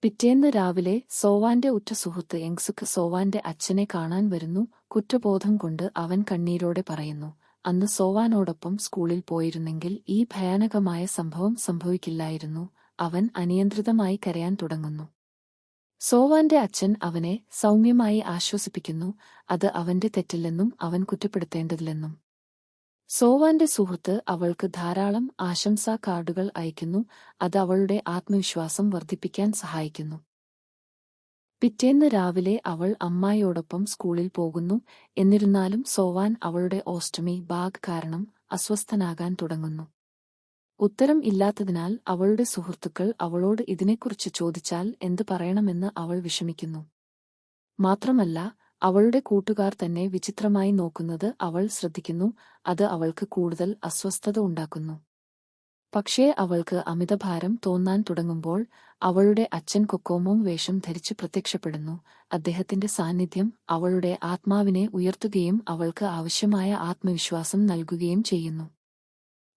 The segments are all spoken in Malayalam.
പിറ്റേന്ന് രാവിലെ സോവാന്റെ ഉറ്റ സുഹൃത്ത് യങ്സുക്ക് സോവാന്റെ അച്ഛനെ കാണാൻ വരുന്നു. കുറ്റബോധം കൊണ്ട് അവൻ കണ്ണീരോടെ പറയുന്നു, അന്ന് സോവാനോടൊപ്പം സ്കൂളിൽ പോയിരുന്നെങ്കിൽ ഈ ഭയാനകമായ സംഭവം സംഭവിക്കില്ലായിരുന്നു. അവൻ അനിയന്ത്രിതമായി കരയാൻ തുടങ്ങുന്നു. സോവാന്റെ അച്ഛൻ അവനെ സൗമ്യമായി ആശ്വസിപ്പിക്കുന്നു, അത് അവന്റെ തെറ്റില്ലെന്നും അവൻ കുറ്റപ്പെടുത്തേണ്ടതില്ലെന്നും. സോവാന്റെ സുഹൃത്ത് അവൾക്ക് ധാരാളം ആശംസാ കാർഡുകൾ അയക്കുന്നു, അത് അവളുടെ ആത്മവിശ്വാസം വർദ്ധിപ്പിക്കാൻ സഹായിക്കുന്നു. പിറ്റേന്ന് രാവിലെ അവൾ അമ്മായിയോടൊപ്പം സ്കൂളിൽ പോകുന്നു. എന്നിരുന്നാലും സോവാൻ അവളുടെ ഓസ്റ്റമി ബാഗ് കാരണം അസ്വസ്ഥനാകാൻ തുടങ്ങുന്നു. ഉത്തരം ഇല്ലാത്തതിനാൽ അവളുടെ സുഹൃത്തുക്കൾ അവളോട് ഇതിനെക്കുറിച്ച് ചോദിച്ചാൽ എന്ത് പറയണമെന്ന് അവൾ വിഷമിക്കുന്നു. മാത്രമല്ല, അവളുടെ കൂട്ടുകാർ തന്നെ വിചിത്രമായി നോക്കുന്നത് അവൾ ശ്രദ്ധിക്കുന്നു, അത് അവൾക്ക് കൂടുതൽ അസ്വസ്ഥത ഉണ്ടാക്കുന്നു. പക്ഷേ അവൾക്ക് അമിതഭാരം തോന്നാൻ തുടങ്ങുമ്പോൾ അവളുടെ അച്ഛൻ കൊക്കോമോങ് വേഷം ധരിച്ച് പ്രത്യക്ഷപ്പെടുന്നു. അദ്ദേഹത്തിന്റെ സാന്നിധ്യം അവളുടെ ആത്മാവിനെ ഉയർത്തുകയും അവൾക്ക് ആവശ്യമായ ആത്മവിശ്വാസം നൽകുകയും ചെയ്യുന്നു.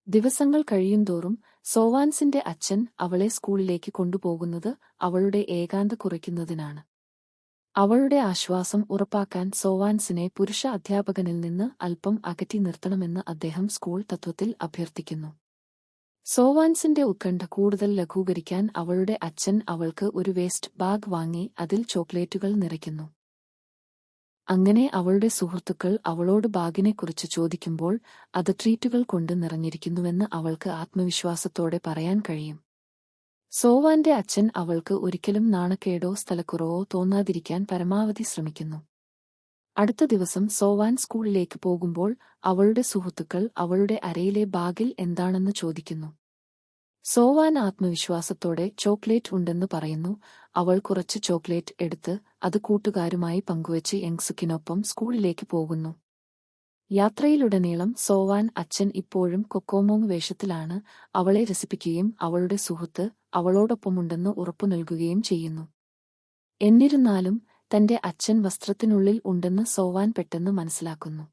ദിവസങ്ങൾ കഴിയുന്തോറും സോവാൻസിന്റെ അച്ഛൻ അവളെ സ്കൂളിലേക്ക് കൊണ്ടുപോകുന്നത് അവളുടെ ഏകാന്ത കുറയ്ക്കുന്നതിനാണ്. അവളുടെ ആശ്വാസം ഉറപ്പാക്കാൻ സോവാൻസിനെ പുരുഷ അധ്യാപകനിൽ നിന്ന് അല്പം അകറ്റി നിർത്തണമെന്ന് അദ്ദേഹം സ്കൂൾ തത്വത്തിൽ അഭ്യർത്ഥിക്കുന്നു. സോവാൻസിന്റെ ഉത്കണ്ഠ കൂടുതൽ ലഘൂകരിക്കാൻ അവളുടെ അച്ഛൻ അവൾക്ക് ഒരു വേസ്റ്റ് ബാഗ് വാങ്ങി അതിൽ ചോക്ലേറ്റുകൾ നിറയ്ക്കുന്നു. അങ്ങനെ അവളുടെ സുഹൃത്തുക്കൾ അവളോട് ബാഗിനെക്കുറിച്ച് ചോദിക്കുമ്പോൾ അത് ട്രീറ്റുകൾ കൊണ്ട് നിറഞ്ഞിരിക്കുന്നുവെന്ന് അവൾക്ക് ആത്മവിശ്വാസത്തോടെ പറയാൻ കഴിയും. സോവാന്റെ അച്ഛൻ അവൾക്ക് ഒരിക്കലും നാണക്കേടോ സ്ഥലക്കുറവോ തോന്നാതിരിക്കാൻ പരമാവധി ശ്രമിക്കുന്നു. അടുത്ത ദിവസം സോവാൻ സ്കൂളിലേക്ക് പോകുമ്പോൾ അവളുടെ സുഹൃത്തുക്കൾ അവളുടെ അരയിലെ ബാഗിൽ എന്താണെന്ന് ചോദിക്കുന്നു. സോവാൻ ആത്മവിശ്വാസത്തോടെ ചോക്ലേറ്റ് ഉണ്ടെന്ന് പറയുന്നു. അവൾ കുറച്ച് ചോക്ലേറ്റ് എടുത്ത് അത് കൂട്ടുകാരുമായി പങ്കുവച്ച് യങ്സുക്കിനൊപ്പം സ്കൂളിലേക്ക് പോകുന്നു. യാത്രയിലുടനീളം സോവാൻ അച്ഛൻ ഇപ്പോഴും കൊക്കോമോങ് വേഷത്തിലാണ് അവളെ രസിപ്പിക്കുകയും അവളുടെ സുഹൃത്ത് അവളോടൊപ്പമുണ്ടെന്ന് ഉറപ്പു നൽകുകയും ചെയ്യുന്നു. എന്നിരുന്നാലും തന്റെ അച്ഛൻ വസ്ത്രത്തിനുള്ളിൽ ഉണ്ടെന്ന് സോവാൻ പെട്ടെന്ന് മനസ്സിലാക്കുന്നു.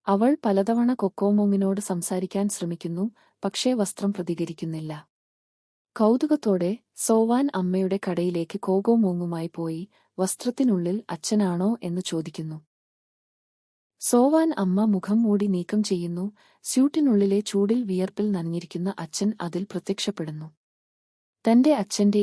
അവൾ പലതവണ കൊക്കോമോങ്ങിനോട് സംസാരിക്കാൻ ശ്രമിക്കുന്നു, പക്ഷേ വസ്ത്രം പ്രതികരിക്കുന്നില്ല. കൗതുകത്തോടെ സോവാൻ അമ്മയുടെ കടയിലേക്ക് കൊക്കോമോങ്ങുമായി പോയി വസ്ത്രത്തിനുള്ളിൽ അച്ഛനാണോ എന്ന് ചോദിക്കുന്നു. സോവാൻ അമ്മ മുഖം മൂടി നീക്കം ചെയ്യുന്നു. സ്യൂട്ടിനുള്ളിലെ ചൂടിൽ വിയർപ്പിൽ നനഞ്ഞിരിക്കുന്ന അച്ഛൻ അതിൽ പ്രത്യക്ഷപ്പെടുന്നു. തന്റെ അച്ഛന്റെ